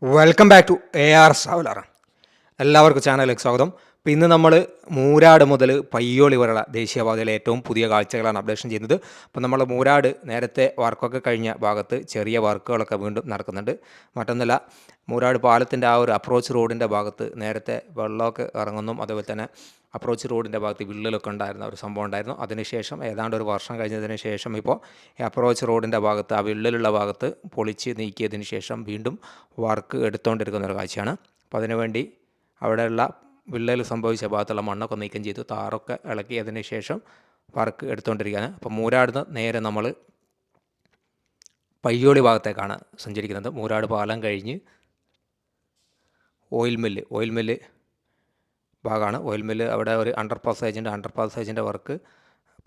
Welcome back to AR traveller. എല്ലാവർക്കും ചാനലിലേക്ക് സ്വാഗതം. അപ്പോൾ ഇന്ന് നമ്മൾ മൂരാട് മുതൽ പയ്യോളി വരെയുള്ള ദേശീയപാതയിലെ ഏറ്റവും പുതിയ കാഴ്ചകളാണ് അപ്ഡേഷൻ ചെയ്യുന്നത്. അപ്പോൾ നമ്മൾ മൂരാട് നേരത്തെ വർക്കൊക്കെ കഴിഞ്ഞ ഭാഗത്ത് ചെറിയ വർക്കുകളൊക്കെ വീണ്ടും നടക്കുന്നുണ്ട്. മറ്റൊന്നല്ല, മൂരാട് പാലത്തിൻ്റെ ആ ഒരു അപ്രോച്ച് റോഡിൻ്റെ ഭാഗത്ത് നേരത്തെ വെള്ളമൊക്കെ ഇറങ്ങുന്നു. അതുപോലെ തന്നെ അപ്രോച്ച് റോഡിൻ്റെ ഭാഗത്ത് വിള്ളലൊക്കെ ഉണ്ടായിരുന്ന ഒരു സംഭവം ഉണ്ടായിരുന്നു. അതിനുശേഷം ഏതാണ്ട് ഒരു വർഷം കഴിഞ്ഞതിന് ശേഷം ഇപ്പോൾ ഈ അപ്രോച്ച് റോഡിൻ്റെ ഭാഗത്ത് ആ വിള്ളലുള്ള ഭാഗത്ത് പൊളിച്ച് നീക്കിയതിന് ശേഷം വീണ്ടും വർക്ക് എടുത്തുകൊണ്ടിരിക്കുന്ന ഒരു കാഴ്ചയാണ്. അപ്പോൾ അതിനുവേണ്ടി അവിടെയുള്ള വിള്ളൽ സംഭവിച്ച ഭാഗത്തുള്ള മണ്ണൊക്കെ നീക്കം ചെയ്തു, താറൊക്കെ ഇളക്കിയതിന് ശേഷം വർക്ക് എടുത്തുകൊണ്ടിരിക്കുകയാണ്. അപ്പോൾ മൂരാടുന്ന് നേരെ നമ്മൾ പയ്യോളി ഭാഗത്തേക്കാണ് സഞ്ചരിക്കുന്നത്. മൂരാട് പാലം കഴിഞ്ഞ് ഓയിൽ മില്ല് ഭാഗമാണ്. ഓയിൽ മില്ല് അവിടെ ഒരു അണ്ടർ പാസേജിൻ്റെ വർക്ക്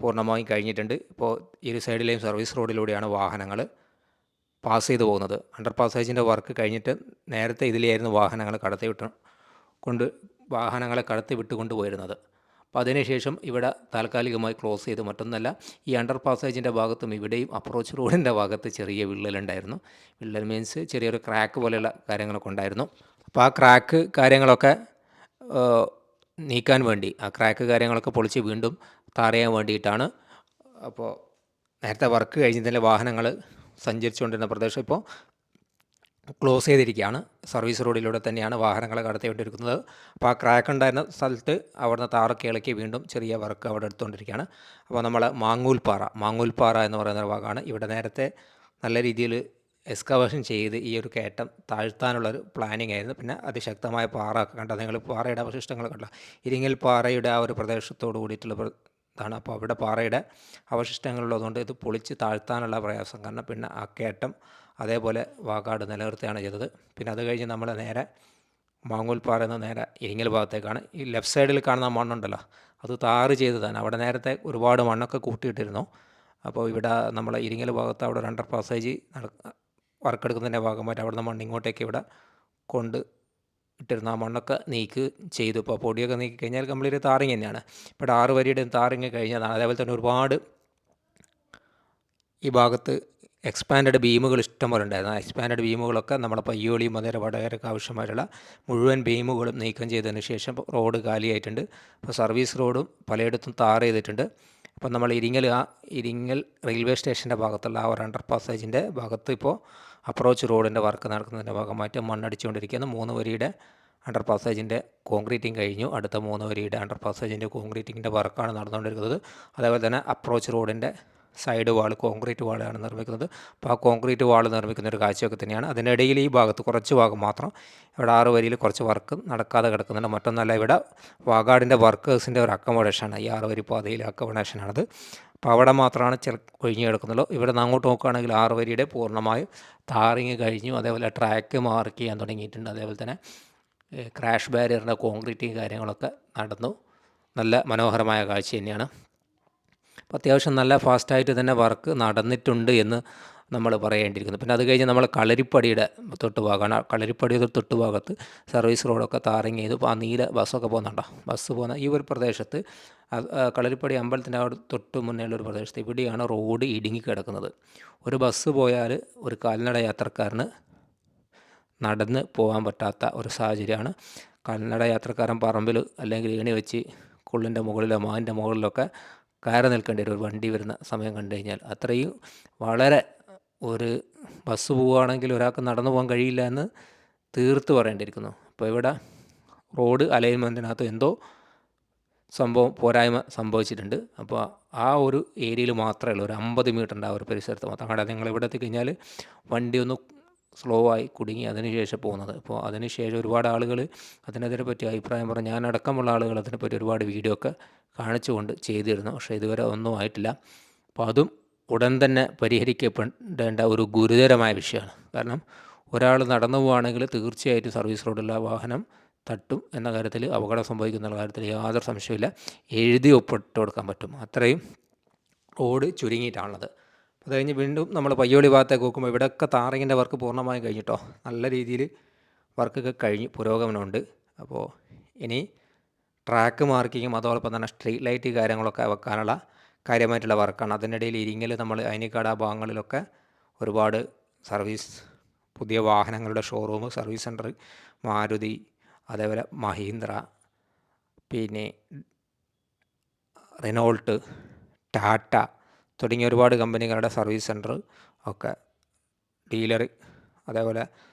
പൂർണ്ണമായും കഴിഞ്ഞിട്ടുണ്ട്. ഇപ്പോൾ ഇരു സൈഡിലെയും സർവീസ് റോഡിലൂടെയാണ് വാഹനങ്ങൾ പാസ് ചെയ്ത് പോകുന്നത്. അണ്ടർ പാസേജിൻ്റെ വർക്ക് കഴിഞ്ഞിട്ട് നേരത്തെ ഇതിലെയായിരുന്നു വാഹനങ്ങളെ കടത്തി വിട്ടുകൊണ്ട് പോയിരുന്നത്. അപ്പോൾ അതിനുശേഷം ഇവിടെ താൽക്കാലികമായി ക്ലോസ് ചെയ്ത്, മറ്റൊന്നല്ല, ഈ അണ്ടർ പാസേജിൻ്റെ ഭാഗത്തും ഇവിടെയും അപ്രോച്ച് റോഡിൻ്റെ ഭാഗത്ത് ചെറിയ വിള്ളലുണ്ടായിരുന്നു. വിള്ളൽ മീൻസ് ചെറിയൊരു ക്രാക്ക് പോലെയുള്ള കാര്യങ്ങളൊക്കെ ഉണ്ടായിരുന്നു. അപ്പോൾ ആ ക്രാക്ക് കാര്യങ്ങളൊക്കെ നീക്കാൻ വേണ്ടി, ആ ക്രാക്ക് കാര്യങ്ങളൊക്കെ പൊളിച്ച് വീണ്ടും തറയാൻ വേണ്ടിയിട്ടാണ്. അപ്പോൾ നേരത്തെ വർക്ക് കഴിഞ്ഞതിലെ വാഹനങ്ങൾ സഞ്ചരിച്ചുകൊണ്ടിരുന്ന പ്രദേശം ഇപ്പോൾ ക്ലോസ് ചെയ്തിരിക്കുകയാണ്. സർവീസ് റോഡിലൂടെ തന്നെയാണ് വാഹനങ്ങളെ കടത്തിക്കൊണ്ടിരിക്കുന്നത്. അപ്പോൾ ആ ക്രാക്ക് ഉണ്ടായിരുന്ന സ്ഥലത്ത് അവിടുന്ന് താറൊക്കെ ഇളക്കി വീണ്ടും ചെറിയ വർക്ക് അവിടെ എടുത്തുകൊണ്ടിരിക്കുകയാണ്. അപ്പോൾ നമ്മൾ മാങ്ങൂൽപ്പാറ എന്ന് പറയുന്ന ഭാഗമാണ്. ഇവിടെ നേരത്തെ നല്ല രീതിയിൽ എക്സ്കവേഷൻ ചെയ്ത് ഈ ഒരു കയറ്റം താഴ്ത്താനുള്ളൊരു പ്ലാനിങ് ആയിരുന്നു. പിന്നെ അതിശക്തമായ പാറ ഒക്കെ കണ്ടത്, നിങ്ങൾ പാറയുടെ അവശിഷ്ടങ്ങൾ കണ്ട, ഇരിങ്ങൽ പാറയുടെ ആ ഒരു പ്രദേശത്തോട് കൂടിയിട്ടുള്ള ഇതാണ്. അപ്പോൾ അവിടെ പാറയുടെ അവശിഷ്ടങ്ങളുള്ളതുകൊണ്ട് ഇത് പൊളിച്ച് താഴ്ത്താനുള്ള പ്രയാസം കാരണം പിന്നെ ആ കയറ്റം അതേപോലെ വാകാട് നിലനിർത്തുകയാണ് ചെയ്തത്. പിന്നെ അത് കഴിഞ്ഞ് നമ്മൾ നേരെ മാങ്ങൂൽപ്പാറ നിന്ന് നേരെ ഇരിങ്ങൽ ഭാഗത്തേക്കാണ്. ഈ ലെഫ്റ്റ് സൈഡിൽ കാണുന്ന മണ്ണുണ്ടല്ലോ, അത് താറ് ചെയ്തതാണ്. അവിടെ നേരത്തെ ഒരുപാട് മണ്ണൊക്കെ കൂട്ടിയിട്ടിരുന്നു. അപ്പോൾ ഇവിടെ നമ്മൾ ഇരിങ്ങൽ ഭാഗത്ത് അവിടെ ഒരു അണ്ടർ പാസേജ് വർക്കെടുക്കുന്നതിൻ്റെ ഭാഗമായിട്ട് അവിടെ നിന്ന് മണ്ണ് ഇങ്ങോട്ടേക്ക് ഇവിടെ കൊണ്ട് ഇട്ടിരുന്ന ആ മണ്ണൊക്കെ നീക്ക് ചെയ്തു. ഇപ്പോൾ പൊടിയൊക്കെ നീക്കി കഴിഞ്ഞാൽ കംപ്ലീറ്റ് താറിങ് തന്നെയാണ്. ഇവിടെ 6 വരിയുടെ താറിങ് കഴിഞ്ഞതാണ്. അതേപോലെ തന്നെ ഒരുപാട് ഈ ഭാഗത്ത് എക്സ്പാൻഡഡ് ബീമുകൾ ഇഷ്ടംപോലെ ഉണ്ടായിരുന്നു. ആ എക്സ്പാൻഡഡ് ബീമുകളൊക്കെ നമ്മുടെ പയ്യോളിയും അതേ വടകരക്ക് ആവശ്യമായിട്ടുള്ള മുഴുവൻ ബീമുകളും നീക്കം ചെയ്തതിന് ശേഷം റോഡ് കാലിയായിട്ടുണ്ട്. ഇപ്പോൾ സർവീസ് റോഡും പലയിടത്തും താർ ചെയ്തിട്ടുണ്ട്. അപ്പോൾ നമ്മൾ ഇരിങ്ങൽ റെയിൽവേ സ്റ്റേഷൻ്റെ ഭാഗത്തുള്ള ആ ഒരു അണ്ടർ പാസേജിൻ്റെ ഭാഗത്ത് ഇപ്പോൾ അപ്രോച്ച് റോഡിൻ്റെ വർക്ക് നടക്കുന്നതിൻ്റെ ഭാഗമായിട്ട് മണ്ണടിച്ചുകൊണ്ടിരിക്കുന്ന 3 വരിയുടെ അണ്ടർ പാസേജിൻ്റെ കോൺക്രീറ്റിംഗ് കഴിഞ്ഞു. അടുത്ത 3 വരിയുടെ അണ്ടർ പാസേജിൻ്റെ കോൺക്രീറ്റിങ്ങിൻ്റെ വർക്കാണ് നടന്നുകൊണ്ടിരിക്കുന്നത്. അതേപോലെ തന്നെ അപ്രോച്ച് റോഡിൻ്റെ സൈഡ് വാൾ, കോൺക്രീറ്റ് വാളാണ് നിർമ്മിക്കുന്നത്. അപ്പോൾ ആ കോൺക്രീറ്റ് വാൾ നിർമ്മിക്കുന്ന ഒരു കാഴ്ചയൊക്കെ തന്നെയാണ്. അതിനിടയിൽ ഈ ഭാഗത്ത് കുറച്ച് ഭാഗം മാത്രം ഇവിടെ 6 വരിയിൽ കുറച്ച് വർക്ക് നടക്കാതെ കിടക്കുന്നുണ്ട്. മറ്റൊന്നല്ല, ഇവിടെ വാഗാടിൻ്റെ വർക്കേഴ്സിൻ്റെ ഒരു അക്കോമഡേഷനാണ് ഈ 6 വരി പാതയിലെ അക്കോമഡേഷനാണത്. അപ്പോൾ അവിടെ മാത്രമാണ് ഒഴിഞ്ഞു കിടക്കുന്നുള്ളൂ. ഇവിടെ നിന്ന് അങ്ങോട്ട് നോക്കുകയാണെങ്കിൽ 6 വരിയുടെ പൂർണ്ണമായും താറിങ് കഴിഞ്ഞു. അതേപോലെ ട്രാക്ക് മാർക്ക് ചെയ്യാൻ തുടങ്ങിയിട്ടുണ്ട്. അതേപോലെ തന്നെ ക്രാഷ് ബാരിയറിൻ്റെ കോൺക്രീറ്റിങ് കാര്യങ്ങളൊക്കെ നടന്നു. നല്ല മനോഹരമായ കാഴ്ച തന്നെയാണ്. അപ്പോൾ അത്യാവശ്യം നല്ല ഫാസ്റ്റായിട്ട് തന്നെ വർക്ക് നടന്നിട്ടുണ്ട് എന്ന് നമ്മൾ പറയേണ്ടിയിരിക്കുന്നു. പിന്നെ അത് കഴിഞ്ഞ് നമ്മൾ കളരിപ്പടിയുടെ തൊട്ടുഭാഗമാണ്. കളരിപ്പടിയുടെ തൊട്ടുഭാഗത്ത് സർവീസ് റോഡൊക്കെ താറിങ് ചെയ്തു. അപ്പോൾ ആ നീല ബസ്സൊക്കെ പോകുന്നുണ്ടോ, ബസ് പോകുന്ന ഈ ഒരു പ്രദേശത്ത്, കളരിപ്പടി അമ്പലത്തിൻ്റെ അവിടെ തൊട്ട് മുന്നേയുള്ള ഒരു പ്രദേശത്ത് ഇവിടെയാണ് റോഡ് ഇടുങ്ങി കിടക്കുന്നത്. ഒരു ബസ് പോയാൽ ഒരു കാൽനട യാത്രക്കാരന് നടന്ന് പോകാൻ പറ്റാത്ത ഒരു സാഹചര്യമാണ്. കാൽനട യാത്രക്കാരൻ പറമ്പിൽ അല്ലെങ്കിൽ ഏണി വെച്ച് കുള്ളിൻ്റെ മുകളിലോ മാവിൻ്റെ മുകളിലൊക്കെ കയറി നിൽക്കേണ്ടി വരും ഒരു വണ്ടി വരുന്ന സമയം കണ്ടു കഴിഞ്ഞാൽ. അത്രയും വളരെ ഒരു ബസ് പോവുകയാണെങ്കിൽ ഒരാൾക്ക് നടന്നു പോകാൻ കഴിയില്ല എന്ന് തീർത്ത് പറയേണ്ടിയിരിക്കുന്നു. അപ്പോൾ ഇവിടെ റോഡ് അലൈൻമെൻറ്റിനകത്ത് എന്തോ പോരായ്മ സംഭവിച്ചിട്ടുണ്ട്. അപ്പോൾ ആ ഒരു ഏരിയയിൽ മാത്രമേ ഉള്ളൂ, ഒരു 50 മീറ്ററിൻ്റെ ആ ഒരു പരിസരത്ത് മാത്രം. അവിടെ നിങ്ങൾ ഇവിടെ എത്തിക്കഴിഞ്ഞാൽ വണ്ടി ഒന്ന് സ്ലോ ആയി കുടുങ്ങി അതിനുശേഷം പോകുന്നത്. അപ്പോൾ അതിനുശേഷം ഒരുപാട് ആളുകൾ അതിനെതിരെ പറ്റി അഭിപ്രായം പറഞ്ഞു. ഞാനടക്കമുള്ള ആളുകൾ അതിനെപ്പറ്റി ഒരുപാട് വീഡിയോ ഒക്കെ കാണിച്ചുകൊണ്ട് ചെയ്തിരുന്നു. പക്ഷേ ഇതുവരെ ഒന്നും ആയിട്ടില്ല. അപ്പോൾ അതും ഉടൻ തന്നെ പരിഹരിക്കപ്പെടേണ്ട ഒരു ഗുരുതരമായ വിഷയമാണ്. കാരണം ഒരാൾ നടന്നു പോവുകയാണെങ്കിൽ തീർച്ചയായിട്ടും സർവീസ് റോഡിലുള്ള വാഹനം തട്ടും എന്ന കാര്യത്തിൽ, അപകടം സംഭവിക്കുന്ന കാര്യത്തിൽ യാതൊരു സംശയമില്ല. എഴുതി ഒപ്പിട്ട് കൊടുക്കാൻ പറ്റും. അത്രയും റോഡ് ചുരുങ്ങിയിട്ടാണുള്ളത്. അത് കഴിഞ്ഞ് വീണ്ടും നമ്മൾ പയ്യോളി ഭാഗത്തേക്ക് നോക്കുമ്പോൾ ഇവിടെയൊക്കെ താറിങ്ങിൻ്റെ വർക്ക് പൂർണ്ണമായും കഴിഞ്ഞിട്ടോ. നല്ല രീതിയിൽ വർക്കൊക്കെ കഴിഞ്ഞ് പുരോഗമനമുണ്ട്. അപ്പോൾ ഇനി ട്രാക്ക് മാർക്കിങ്ങും അതോടൊപ്പം തന്നെ സ്ട്രീറ്റ് ലൈറ്റ് കാര്യങ്ങളൊക്കെ വെക്കാനുള്ള കാര്യമായിട്ടുള്ള വർക്കാണ്. അതിനിടയിൽ ഇരിങ്ങൽ നമ്മൾ അയനിക്കാട് ആ ഭാഗങ്ങളിലൊക്കെ ഒരുപാട് സർവീസ് പുതിയ വാഹനങ്ങളുടെ ഷോറൂം, സർവീസ് സെൻറ്റർ, മാരുതി, അതേപോലെ മഹീന്ദ്ര, പിന്നെ റെനോൾട്ട്, ടാറ്റ തുടങ്ങിയ ഒരുപാട് കമ്പനികളുടെ സർവീസ് സെൻറ്റർ ഒക്കെ, ഡീലർ, അതേപോലെ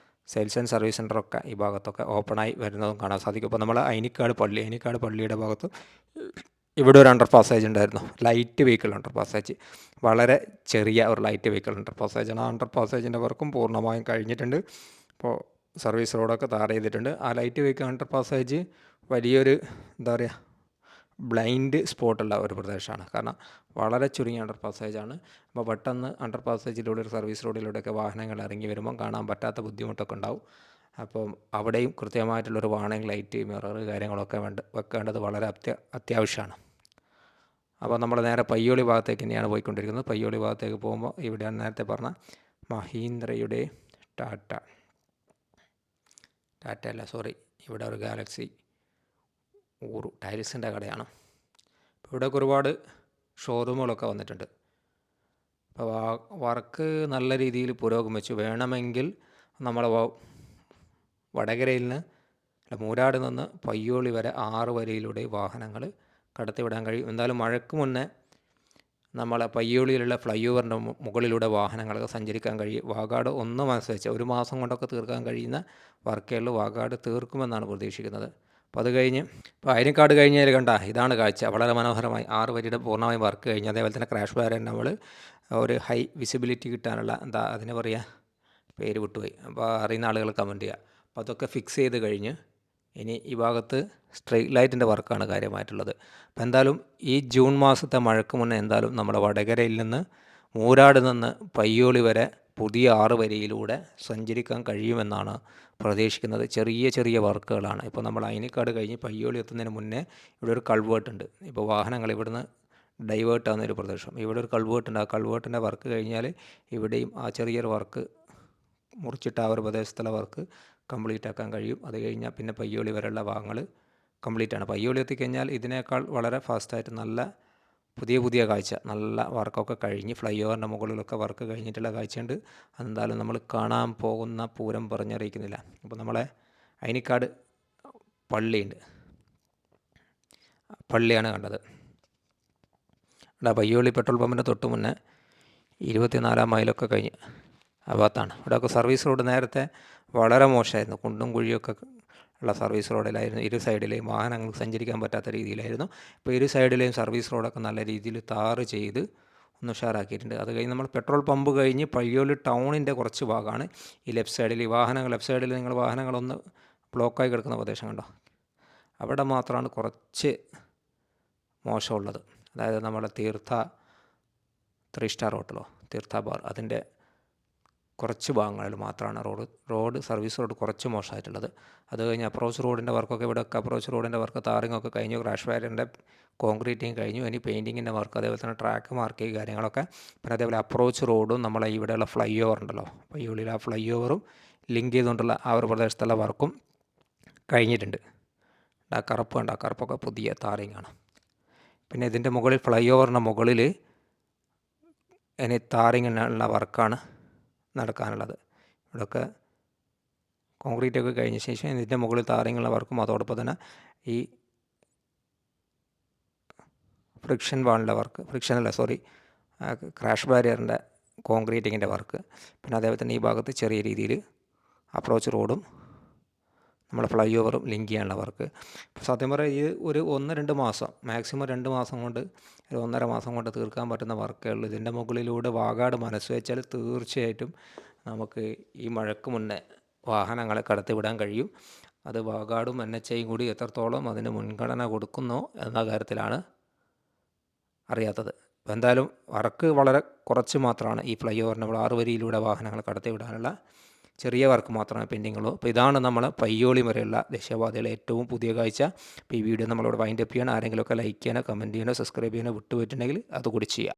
സെയിൽസ് ആൻഡ് സർവീസ് സെൻ്ററൊക്കെ ഈ ഭാഗത്തൊക്കെ ഓപ്പണായി വരുന്നതും കാണാൻ സാധിക്കും. ഇപ്പോൾ നമ്മൾ അയിനിക്കാട് പള്ളിയുടെ ഭാഗത്ത് ഇവിടെ ഒരു അണ്ടർ പാസേജ് ഉണ്ടായിരുന്നു, ലൈറ്റ് വെഹിക്കിൾ അണ്ടർ പാസേജ്, വളരെ ചെറിയ ഒരു ലൈറ്റ് വെഹിക്കിൾ അണ്ടർ പാസേജാണ്. ആ അണ്ടർ പാസേജിൻ്റെ വർക്കും പൂർണ്ണമായും കഴിഞ്ഞിട്ടുണ്ട്. ഇപ്പോൾ സർവീസ് റോഡൊക്കെ ടാർ ചെയ്തിട്ടുണ്ട്. ആ ലൈറ്റ് വെഹിക്കിൾ അണ്ടർ പാസേജ് വലിയൊരു എന്താ പറയുക ബ്ലൈൻഡ് സ്പോട്ടുള്ള ഒരു പ്രദേശമാണ്. കാരണം വളരെ ചുരുങ്ങിയ അണ്ടർ പാസേജാണ്. അപ്പോൾ പെട്ടെന്ന് അണ്ടർ പാസേജിലൂടെ ഒരു സർവീസ് റോഡിലൂടെയൊക്കെ വാഹനങ്ങൾ ഇറങ്ങി വരുമ്പം കാണാൻ പറ്റാത്ത ബുദ്ധിമുട്ടൊക്കെ ഉണ്ടാവും. അപ്പം അവിടെയും കൃത്യമായിട്ടുള്ളൊരു വാർണിംഗ് ലൈറ്റ്, മിറർ കാര്യങ്ങളൊക്കെ വെക്കേണ്ടത് വളരെ അത്യാവശ്യമാണ്. അപ്പോൾ നമ്മൾ നേരെ പയ്യോളി ഭാഗത്തേക്ക് തന്നെയാണ് പോയിക്കൊണ്ടിരിക്കുന്നത്. പയ്യോളി ഭാഗത്തേക്ക് പോകുമ്പോൾ ഇവിടെയാണ് നേരത്തെ പറഞ്ഞ മഹീന്ദ്രയുടെ ഇവിടെ ഒരു ഗാലക്സി ടൈൽസിൻ്റെ കടയാണ്. ഇവിടെയൊക്കെ ഒരുപാട് ഷോറൂമുകളൊക്കെ വന്നിട്ടുണ്ട്. അപ്പോൾ വർക്ക് നല്ല രീതിയിൽ പുരോഗമിച്ചു. വേണമെങ്കിൽ നമ്മൾ വടകരയിൽ നിന്ന് മൂരാട് നിന്ന് പയ്യോളി വരെ 6 വരിയിലൂടെ വാഹനങ്ങൾ കടത്തിവിടാൻ കഴിയും. എന്തായാലും മഴയ്ക്ക് മുന്നേ നമ്മളെ പയ്യോളിയിലുള്ള ഫ്ലൈ ഓവറിൻ്റെ മുകളിലൂടെ വാഹനങ്ങളൊക്കെ സഞ്ചരിക്കാൻ കഴിയും. വാഗാട് ഒന്ന് മനസ്സ് വെച്ചാൽ 1 മാസം കൊണ്ടൊക്കെ തീർക്കാൻ കഴിയുന്ന വർക്കുകളിൽ വാഗാട് തീർക്കുമെന്നാണ് പ്രതീക്ഷിക്കുന്നത്. അപ്പോൾ അത് കഴിഞ്ഞ് ഇപ്പോൾ അയനിക്കാട് കഴിഞ്ഞാൽ കണ്ട ഇതാണ് കാഴ്ച. വളരെ മനോഹരമായി 6 വരിയുടെ പൂർണ്ണമായും വർക്ക് കഴിഞ്ഞ്, അതേപോലെ തന്നെ ക്രാഷ് ബാരിയർ നമ്മൾ ഒരു ഹൈ വിസിബിലിറ്റി കിട്ടാനുള്ള അതിന് പറയുക പേര് വിട്ടുപോയി, അപ്പോൾ അറിയുന്ന ആളുകൾ കമൻറ്റ് ചെയ്യുക. അപ്പോൾ അതൊക്കെ ഫിക്സ് ചെയ്ത് കഴിഞ്ഞ് ഇനി ഈ ഭാഗത്ത് സ്ട്രീറ്റ് ലൈറ്റിൻ്റെ വർക്കാണ് കാര്യമായിട്ടുള്ളത്. അപ്പോൾ എന്തായാലും ഈ ജൂൺ മാസത്തെ മഴയ്ക്ക് മുന്നേ എന്തായാലും നമ്മുടെ വടകരയിൽ നിന്ന് മൂരാട് നിന്ന് പയ്യോളി വരെ പുതിയ 6 വരിയിലൂടെ സഞ്ചരിക്കാൻ കഴിയുമെന്നാണ് പ്രതീക്ഷിക്കുന്നത്. ചെറിയ ചെറിയ വർക്കുകളാണ്. ഇപ്പോൾ നമ്മൾ അയനിക്കാട് കഴിഞ്ഞ് പയ്യോളി എത്തുന്നതിന് മുന്നേ ഇവിടെ ഒരു കൾവേർട്ട് ഉണ്ട്. ഇപ്പോൾ വാഹനങ്ങൾ ഇവിടുന്ന് ഡൈവേർട്ട് ആവുന്നൊരു പ്രദേശം, ഇവിടെ ഒരു കൾവേർട്ട് ഉണ്ട്. ആ കൾവേർട്ടിൻ്റെ വർക്ക് കഴിഞ്ഞാൽ ഇവിടെയും ആ ചെറിയൊരു വർക്ക് മുറിച്ചിട്ട് ആ ഒരു പ്രദേശത്തുള്ള വർക്ക് കംപ്ലീറ്റ് ആക്കാൻ കഴിയും. അത് കഴിഞ്ഞാൽ പിന്നെ പയ്യോളി വരെയുള്ള ഭാഗങ്ങൾ കംപ്ലീറ്റ് ആണ്. പയ്യോളി എത്തിക്കഴിഞ്ഞാൽ ഇതിനേക്കാൾ വളരെ ഫാസ്റ്റായിട്ട് നല്ല പുതിയ കാഴ്ച, നല്ല വർക്കൊക്കെ കഴിഞ്ഞ് ഫ്ലൈ ഓവറിൻ്റെ മുകളിലൊക്കെ വർക്ക് കഴിഞ്ഞിട്ടുള്ള കാഴ്ചയുണ്ട്. അതെന്തായാലും നമ്മൾ കാണാൻ പോകുന്ന പൂരം പറഞ്ഞറിയിക്കുന്നില്ല. അപ്പോൾ നമ്മളെ അയനിക്കാട് പള്ളിയാണ് കണ്ടത്. പയ്യോളി പെട്രോൾ പമ്പിൻ്റെ തൊട്ട് മുന്നേ 24-ാം മൈലൊക്കെ കഴിഞ്ഞ് ആ ഭാഗത്താണ്. ഇവിടെയൊക്കെ സർവീസ് റോഡ് നേരത്തെ വളരെ മോശമായിരുന്നു, കുണ്ടും കുഴിയൊക്കെ ഉള്ള സർവീസ് റോഡിലായിരുന്നു. ഇരു സൈഡിലെയും വാഹനങ്ങൾ സഞ്ചരിക്കാൻ പറ്റാത്ത രീതിയിലായിരുന്നു. ഇപ്പോൾ ഇരു സൈഡിലെയും സർവീസ് റോഡൊക്കെ നല്ല രീതിയിൽ ടാർ ചെയ്ത് ഒന്ന് ഉഷാറാക്കിയിട്ടുണ്ട്. അത് കഴിഞ്ഞ് നമ്മൾ പെട്രോൾ പമ്പ് കഴിഞ്ഞ് പയ്യോളി ടൗണിൻ്റെ കുറച്ച് ഭാഗമാണ് ഈ ലെഫ്റ്റ് സൈഡിൽ. ഈ ലെഫ്റ്റ് സൈഡിൽ നിങ്ങൾ വാഹനങ്ങളൊന്ന് ബ്ലോക്കായി കിടക്കുന്ന പ്രദേശം കണ്ടോ, അവിടെ മാത്രമാണ് കുറച്ച് മോശമുള്ളത്. അതായത് നമ്മുടെ തീർത്ഥ 3 സ്റ്റാർ ഹോട്ടലോ തീർത്ഥ ബാർ, അതിൻ്റെ കുറച്ച് ഭാഗങ്ങളിൽ മാത്രമാണ് റോഡ് സർവീസ് റോഡ് കുറച്ച് മോശമായിട്ടുള്ളത്. അത് കഴിഞ്ഞ് അപ്രോച്ച് റോഡിൻ്റെ വർക്കൊക്കെ ഇവിടെയൊക്കെ അപ്രോച്ച് റോഡിൻ്റെ വർക്ക് താറിങ്ങൊക്കെ കഴിഞ്ഞു, ക്രാഷ് ബാരിയറിൻ്റെ കോൺക്രീറ്റിങ് കഴിഞ്ഞു. ഇനി പെയിൻറ്റിങ്ങിൻ്റെ വർക്ക്, അതേപോലെ തന്നെ ട്രാക്ക് മാർക്ക് കാര്യങ്ങളൊക്കെ. പിന്നെ അതേപോലെ അപ്രോച്ച് റോഡും നമ്മളെ ഇവിടെയുള്ള ഫ്ലൈ ഓവർ ഉണ്ടല്ലോ പയ്യോളിയിൽ, ആ ഫ്ലൈ ഓവറും ലിങ്ക് ചെയ്തുകൊണ്ടുള്ള ആ ഒരു പ്രദേശത്തുള്ള വർക്കും കഴിഞ്ഞിട്ടുണ്ട്. ആ കറുപ്പൊക്കെ പുതിയ താറിങ്ങാണ്. പിന്നെ ഇതിൻ്റെ മുകളിൽ ഫ്ലൈ ഓവറിൻ്റെ മുകളിൽ ഇനി താറിങ്ങിനുള്ള വർക്കാണ് നടക്കാനുള്ളത്. ഇവിടെയൊക്കെ കോൺക്രീറ്റൊക്കെ കഴിഞ്ഞ ശേഷം ഇതിൻ്റെ മുകളിൽ താറിങ്ങുള്ള വർക്കും അതോടൊപ്പം തന്നെ ഈ ക്രാഷ് ബാരിയറിൻ്റെ കോൺക്രീറ്റിങ്ങിൻ്റെ വർക്ക്. പിന്നെ അതേപോലെ തന്നെ ഈ ഭാഗത്ത് ചെറിയ രീതിയിൽ അപ്രോച്ച് റോഡും നമ്മൾ ഫ്ലൈ ഓവറും ലിങ്ക് ചെയ്യാനുള്ള വർക്ക്. ഇപ്പോൾ സത്യം പറയാം ഈ ഒരു 1-2 മാസം, മാക്സിമം 2 മാസം കൊണ്ട്, 1.5 മാസം കൊണ്ട് തീർക്കാൻ പറ്റുന്ന വർക്കേ ഉള്ളൂ. ഇതിൻ്റെ മുകളിലൂടെ വാഗാട് മനസ്സ് വെച്ചാൽ തീർച്ചയായിട്ടും നമുക്ക് ഈ മഴയ്ക്ക് മുന്നേ വാഹനങ്ങളെ കടത്തിവിടാൻ കഴിയും. അത് വാഗാടും NHAയും കൂടി എത്രത്തോളം അതിന് മുൻഗണന കൊടുക്കുന്നു എന്ന കാര്യത്തിലാണ് അറിയാത്തത്. അപ്പോൾ എന്തായാലും വർക്ക് വളരെ കുറച്ച് മാത്രമാണ്. ഈ ഫ്ലൈ ഓവർ നമ്മൾ 6 വരിയിലൂടെ വാഹനങ്ങൾ കടത്തിവിടാനുള്ള ചെറിയ വർക്ക് മാത്രമേ പെൻഡിങ്ങുള്ളൂ. അപ്പോൾ ഇതാണ് നമ്മൾ പയ്യോളി വരെയുള്ള ദേശീയപാതയിലെ ഏറ്റവും പുതിയ കാഴ്ച. അപ്പോൾ ഈ വീഡിയോ നമ്മളിവിടെ വൈൻഡപ്പ് ചെയ്യണം. ആരെങ്കിലുമൊക്കെ ലൈക്ക് ചെയ്യാനോ കമൻറ്റ് ചെയ്യാനോ സബ്സ്ക്രൈബ് ചെയ്യാനോ വിട്ടുപോയിട്ടുണ്ടെങ്കിൽ അതുകൂടി ചെയ്യാം.